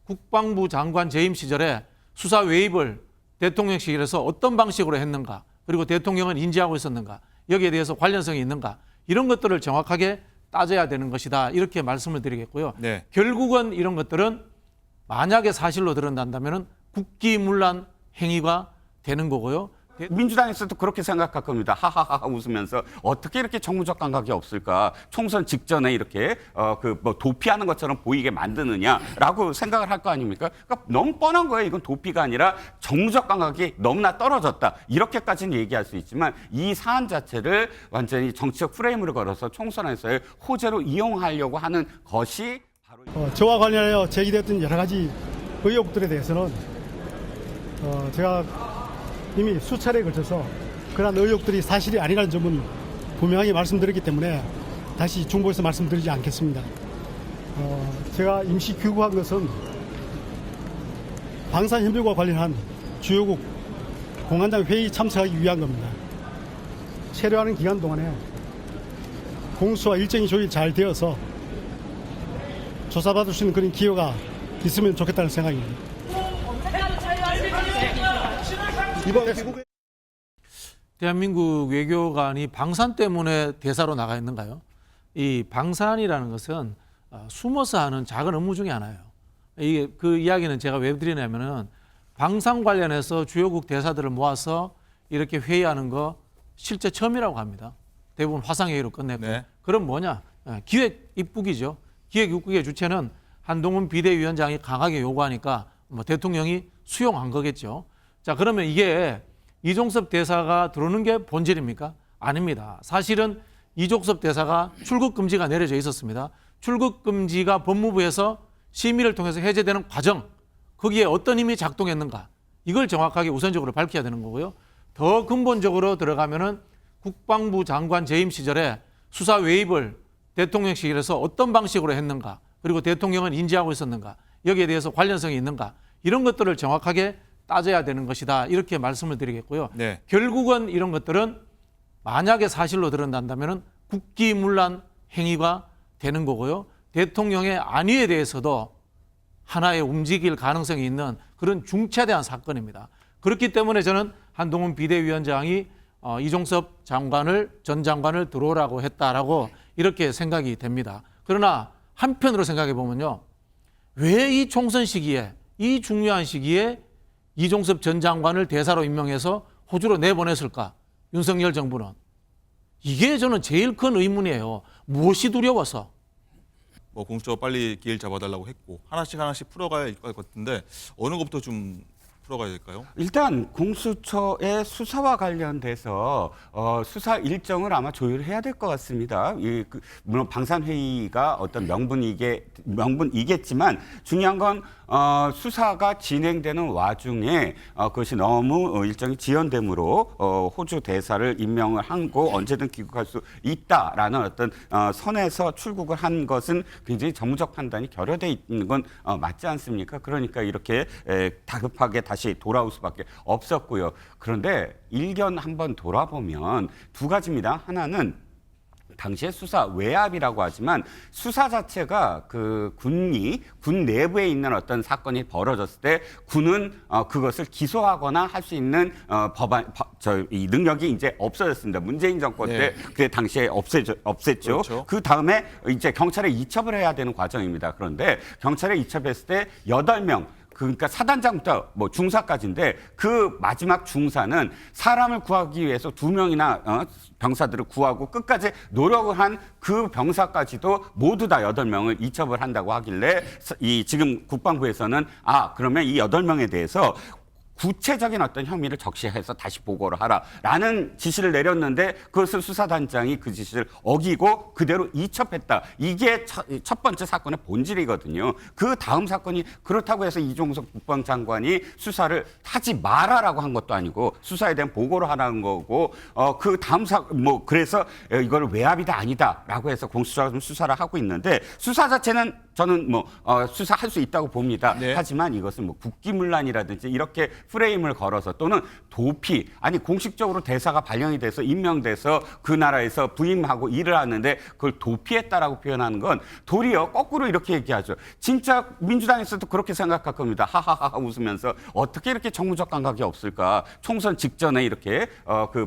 국방부 장관 재임 시절에 수사 외입을 대통령실에서 어떤 방식으로 했는가, 그리고 대통령은 인지하고 있었는가, 여기에 대해서 관련성이 있는가, 이런 것들을 정확하게 따져야 되는 것이다, 이렇게 말씀을 드리겠고요. 네. 결국은 이런 것들은 만약에 사실로 드러난다면 국기문란 행위가 되는 거고요. 민주당에서도 그렇게 생각할 겁니다. 하하하 웃으면서 어떻게 이렇게 정무적 감각이 없을까? 총선 직전에 이렇게 도피하는 것처럼 보이게 만드느냐라고 생각을 할 거 아닙니까? 그러니까 너무 뻔한 거예요. 이건 도피가 아니라 정무적 감각이 너무나 떨어졌다. 이렇게까지는 얘기할 수 있지만 이 사안 자체를 완전히 정치적 프레임으로 걸어서 총선에서의 호재로 이용하려고 하는 것이 바로 저와 관련하여 제기됐던 여러 가지 의혹들에 대해서는 제가 이미 수차례에 걸쳐서 그러한 의혹들이 사실이 아니라는 점은 분명하게 말씀드렸기 때문에 다시 중보해서 말씀드리지 않겠습니다. 제가 임시 귀국한 것은 방산협력과 관련한 주요국 공안장 회의 참석하기 위한 겁니다. 체류하는 기간 동안에 공수와 일정이 조율 잘 되어서 조사받을 수 있는 그런 기회가 있으면 좋겠다는 생각입니다. 이번 귀국에 대한민국 외교관이 방산 때문에 대사로 나가 있는가요? 이 방산이라는 것은 숨어서 하는 작은 업무 중에 하나예요. 이게 그 이야기는 제가 왜 드리냐면은 방산 관련해서 주요국 대사들을 모아서 이렇게 회의하는 거 실제 처음이라고 합니다. 대부분 화상회의로 끝냈고. 네. 그럼 뭐냐? 기획 입국이죠. 기획 입국의 주체는 한동훈 비대위원장이 강하게 요구하니까 뭐 대통령이 수용한 거겠죠. 자, 그러면 이게 이종섭 대사가 들어오는 게 본질입니까? 아닙니다. 사실은 이종섭 대사가 출국 금지가 내려져 있었습니다. 출국 금지가 법무부에서 심의를 통해서 해제되는 과정, 거기에 어떤 힘이 작동했는가, 이걸 정확하게 우선적으로 밝혀야 되는 거고요. 더 근본적으로 들어가면은 국방부 장관 재임 시절에 수사 외입을 대통령실에서 어떤 방식으로 했는가, 그리고 대통령은 인지하고 있었는가, 여기에 대해서 관련성이 있는가, 이런 것들을 정확하게 따져야 되는 것이다, 이렇게 말씀을 드리겠고요. 네. 결국은 이런 것들은 만약에 사실로 드러난다면 국기문란 행위가 되는 거고요. 대통령의 안위에 대해서도 하나의 움직일 가능성이 있는 그런 중차대한 사건입니다. 그렇기 때문에 저는 한동훈 비대위원장이 이종섭 전 장관을 들어오라고 했다라고 이렇게 생각이 됩니다. 그러나 한편으로 생각해 보면요, 왜 이 총선 시기에, 이 중요한 시기에 이종섭 전 장관을 대사로 임명해서 호주로 내보냈을까? 윤석열 정부는. 이게 저는 제일 큰 의문이에요. 무엇이 두려워서? 뭐 공수처가 빨리 기회를 잡아달라고 했고 하나씩 풀어가야 할 것 같은데 어느 것부터 좀 풀어가야 될까요? 일단 공수처의 수사와 관련돼서 수사 일정을 아마 조율해야 될 것 같습니다. 물론 방산회의가 어떤 명분이겠지만 중요한 건 수사가 진행되는 와중에 그것이 너무 일정이 지연됨으로 호주 대사를 임명을 하고 언제든 귀국할 수 있다라는 어떤 선에서 출국을 한 것은 굉장히 정무적 판단이 결여돼 있는 건 맞지 않습니까? 그러니까 이렇게 다급하게 다시 돌아올 수밖에 없었고요. 그런데 일견 한번 돌아보면 두 가지입니다. 하나는 당시에 수사 외압이라고 하지만 수사 자체가 군 내부에 있는 어떤 사건이 벌어졌을 때 군은 그것을 기소하거나 할 수 있는 이 능력이 이제 없어졌습니다. 문재인 정권 때 그 당시에 없앴죠. 그렇죠. 그 다음에 이제 경찰에 이첩을 해야 되는 과정입니다. 그런데 경찰에 이첩했을 때 8명 그러니까 사단장부터 뭐 중사까지인데 그 마지막 중사는 사람을 구하기 위해서 2명이나 병사들을 구하고 끝까지 노력을 한 그 병사까지도 모두 다 8명을 이첩을 한다고 하길래 지금 국방부에서는 그러면 이 8명에 대해서 구체적인 어떤 혐의를 적시해서 다시 보고를 하라라는 지시를 내렸는데 그것을 수사단장이 그 지시를 어기고 그대로 이첩했다. 이게 첫 번째 사건의 본질이거든요. 그 다음 사건이 그렇다고 해서 이종석 국방장관이 수사를 하지 마라라고 한 것도 아니고 수사에 대한 보고를 하라는 거고 그 다음 그래서 이거를 외압이다 아니다라고 해서 공수처가 좀 수사를 하고 있는데 수사 자체는 저는 수사할 수 있다고 봅니다. 네. 하지만 이것은 국기문란이라든지 이렇게 프레임을 걸어서 또는 도피, 아니 공식적으로 대사가 발령이 돼서 임명돼서 그 나라에서 부임하고 일을 하는데 그걸 도피했다라고 표현하는 건 도리어 거꾸로 이렇게 얘기하죠. 진짜 민주당에서도 그렇게 생각할 겁니다. 하하하 웃으면서 어떻게 이렇게 정무적 감각이 없을까? 총선 직전에 이렇게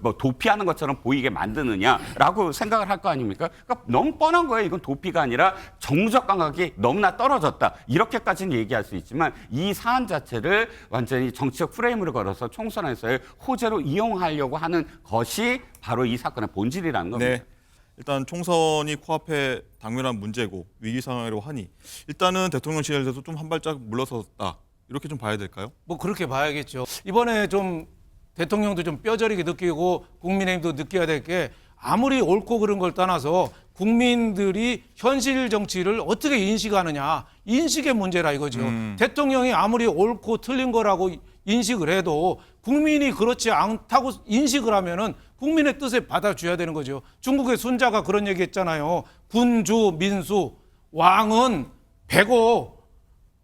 뭐 도피하는 것처럼 보이게 만드느냐라고 생각을 할 거 아닙니까? 그러니까 너무 뻔한 거예요. 이건 도피가 아니라 정무적 감각이 너무나 떨어졌다. 이렇게까지는 얘기할 수 있지만 이 사안 자체를 완전히 정치적 프레임으로 걸어서 총선에서의 호재로 이용하려고 하는 것이 바로 이 사건의 본질이라는 겁니다. 네. 일단 총선이 코앞에 당면한 문제고 위기 상황이라고 하니 일단은 대통령실에 대해서 좀 한 발짝 물러섰다. 이렇게 좀 봐야 될까요? 뭐 그렇게 봐야겠죠. 이번에 좀 대통령도 좀 뼈저리게 느끼고 국민의힘도 느껴야 될 게 아무리 옳고 그른 걸 떠나서 국민들이 현실 정치를 어떻게 인식하느냐. 인식의 문제라 이거죠. 대통령이 아무리 옳고 틀린 거라고 인식을 해도 국민이 그렇지 않다고 인식을 하면은 국민의 뜻에 받아줘야 되는 거죠. 중국의 순자가 그런 얘기 했잖아요. 군주, 민수, 왕은 배고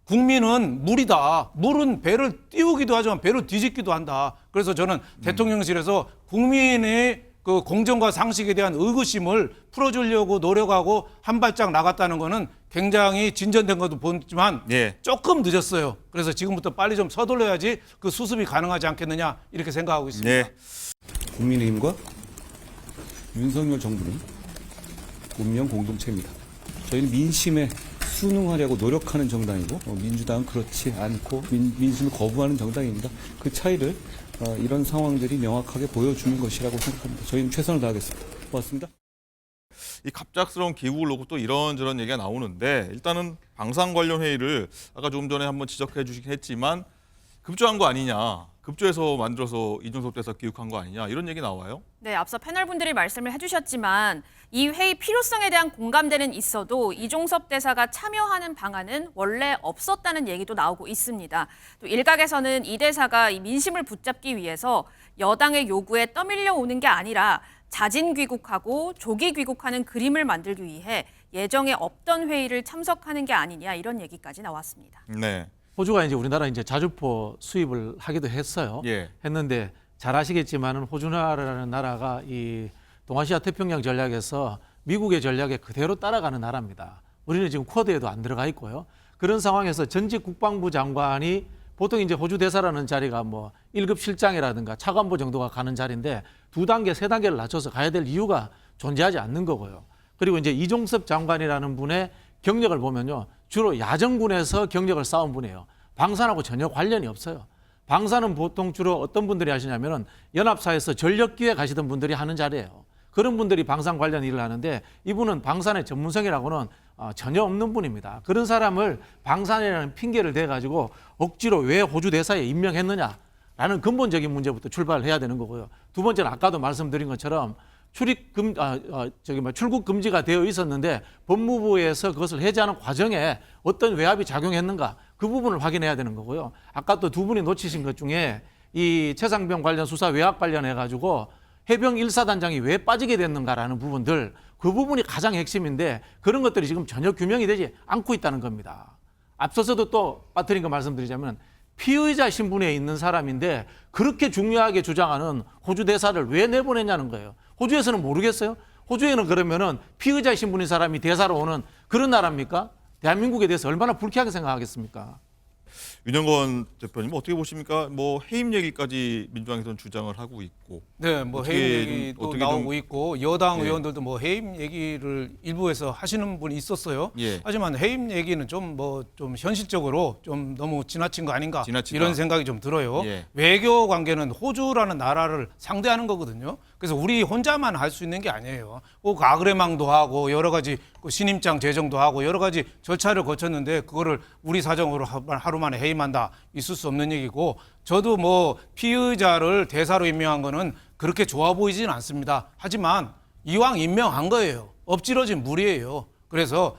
국민은 물이다. 물은 배를 띄우기도 하지만 배를 뒤집기도 한다. 그래서 저는 대통령실에서 국민의 그 공정과 상식에 대한 의구심을 풀어주려고 노력하고 한 발짝 나갔다는 거는 굉장히 진전된 것도 보지만 예. 조금 늦었어요. 그래서 지금부터 빨리 좀 서둘러야지 그 수습이 가능하지 않겠느냐 이렇게 생각하고 있습니다. 네. 국민의힘과 윤석열 정부는 운명 공동체입니다. 저희는 민심에 순응하려고 노력하는 정당이고 민주당은 그렇지 않고 민심을 거부하는 정당입니다. 그 차이를 이런 상황들이 명확하게 보여주는 것이라고 생각합니다. 저희는 최선을 다하겠습니다. 고맙습니다. 이 갑작스러운 기국을 놓고 또 이런저런 얘기가 나오는데 일단은 방산 관련 회의를 아까 조금 전에 한번 지적해 주시긴 했지만 급조한 거 아니냐. 급조해서 만들어서 이준석 대사 기획한 거 아니냐 이런 얘기 나와요. 네, 앞서 패널분들이 말씀을 해주셨지만 이 회의 필요성에 대한 공감대는 있어도 이종섭 대사가 참여하는 방안은 원래 없었다는 얘기도 나오고 있습니다. 또 일각에서는 이 대사가 이 민심을 붙잡기 위해서 여당의 요구에 떠밀려 오는 게 아니라 자진 귀국하고 조기 귀국하는 그림을 만들기 위해 예정에 없던 회의를 참석하는 게 아니냐 이런 얘기까지 나왔습니다. 네. 호주가 이제 우리나라 이제 자주포 수입을 하기도 했어요. 예. 했는데 잘 아시겠지만은 호주나라라는 나라가 이 동아시아 태평양 전략에서 미국의 전략에 그대로 따라가는 나라입니다. 우리는 지금 쿼드에도 안 들어가 있고요. 그런 상황에서 전직 국방부 장관이 보통 이제 호주 대사라는 자리가 뭐 1급 실장이라든가 차관보 정도가 가는 자리인데 2단계, 3단계를 낮춰서 가야 될 이유가 존재하지 않는 거고요. 그리고 이제 이종섭 장관이라는 분의 경력을 보면요. 주로 야전군에서 경력을 쌓은 분이에요. 방산하고 전혀 관련이 없어요. 방산은 보통 주로 어떤 분들이 하시냐면은 연합사에서 전력기에 가시던 분들이 하는 자리예요. 그런 분들이 방산 관련 일을 하는데 이분은 방산의 전문성이라고는 전혀 없는 분입니다. 그런 사람을 방산이라는 핑계를 대가지고 억지로 왜 호주 대사에 임명했느냐라는 근본적인 문제부터 출발을 해야 되는 거고요. 두 번째는 아까도 말씀드린 것처럼 출국 금지가 되어 있었는데 법무부에서 그것을 해제하는 과정에 어떤 외압이 작용했는가 그 부분을 확인해야 되는 거고요. 아까 또 두 분이 놓치신 것 중에 이 최상병 관련 수사 외압 관련해 가지고 해병 1사단장이 왜 빠지게 됐는가라는 부분들 그 부분이 가장 핵심인데 그런 것들이 지금 전혀 규명이 되지 않고 있다는 겁니다. 앞서서도 또 빠뜨린 거 말씀드리자면 피의자 신분에 있는 사람인데 그렇게 중요하게 주장하는 호주 대사를 왜 내보냈냐는 거예요. 호주에서는 모르겠어요? 호주에는 그러면은 피의자 신분인 사람이 대사로 오는 그런 나라입니까? 대한민국에 대해서 얼마나 불쾌하게 생각하겠습니까? 윤영건 대표님 어떻게 보십니까? 뭐 해임 얘기까지 민주당에서는 주장을 하고 있고. 네, 뭐 어떻게 해임 좀- 얘기도 어떻게 나오고 좀- 있고 여당 예. 의원들도 뭐 해임 얘기를 일부에서 하시는 분이 있었어요. 예. 하지만 해임 얘기는 좀 현실적으로 좀 너무 지나친 거 아닌가 지나치다. 이런 생각이 좀 들어요. 예. 외교 관계는 호주라는 나라를 상대하는 거거든요. 그래서 우리 혼자만 할 수 있는 게 아니에요. 꼭 아그레망도 하고 여러 가지 그 신임장 제정도 하고 여러 가지 절차를 거쳤는데 그거를 우리 사정으로 하루 만에 해임한다 있을 수 없는 얘기고 저도 뭐 피의자를 대사로 임명한 거는 그렇게 좋아 보이지는 않습니다. 하지만 이왕 임명한 거예요. 엎질러진 물이에요. 그래서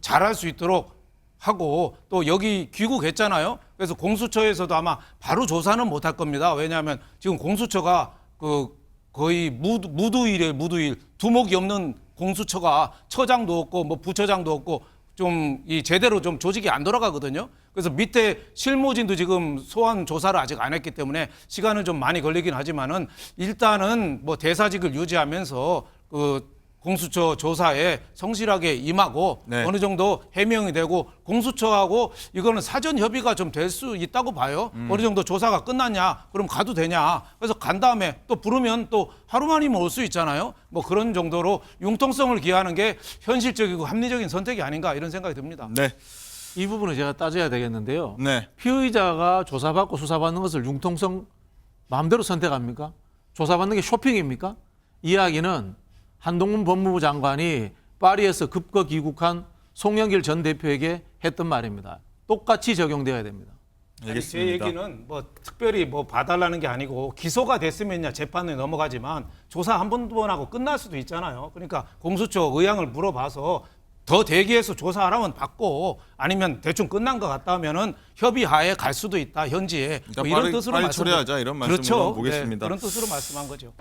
잘할 수 있도록 하고 또 여기 귀국했잖아요. 그래서 공수처에서도 아마 바로 조사는 못할 겁니다. 왜냐하면 지금 공수처가 그 거의 무두일이에요. 무두일. 두목이 없는 공수처가 처장도 없고 뭐 부처장도 없고 좀 이 제대로 좀 조직이 안 돌아가거든요. 그래서 밑에 실무진도 지금 소환 조사를 아직 안 했기 때문에 시간은 좀 많이 걸리긴 하지만은 일단은 뭐 대사직을 유지하면서 그 공수처 조사에 성실하게 임하고 네. 어느 정도 해명이 되고 공수처하고 이거는 사전 협의가 좀 될 수 있다고 봐요. 어느 정도 조사가 끝났냐? 그럼 가도 되냐? 그래서 간 다음에 또 부르면 또 하루만이면 올 수 있잖아요. 뭐 그런 정도로 융통성을 기하는 게 현실적이고 합리적인 선택이 아닌가 이런 생각이 듭니다. 네. 이 부분을 제가 따져야 되겠는데요. 네. 피의자가 조사받고 수사받는 것을 융통성 마음대로 선택합니까? 조사받는 게 쇼핑입니까? 이야기는 한동훈 법무부 장관이 파리에서 급거 귀국한 송영길 전 대표에게 했던 말입니다. 똑같이 적용돼야 됩니다. 아니, 제 얘기는 뭐 특별히 뭐 봐달라는 게 아니고 기소가 됐으면야 재판에 넘어가지만 조사 한 번 두 번 하고 끝날 수도 있잖아요. 그러니까 공수처 의향을 물어봐서 더 대기해서 조사하라면 받고 아니면 대충 끝난 것 같다 하면은 협의하에 갈 수도 있다 현지에 그러니까 뭐 이런 빨리 뜻으로 빨리 말씀 처리하자 이런 말씀으로 그렇죠. 보겠습니다. 네, 그런 뜻으로 말씀한 거죠.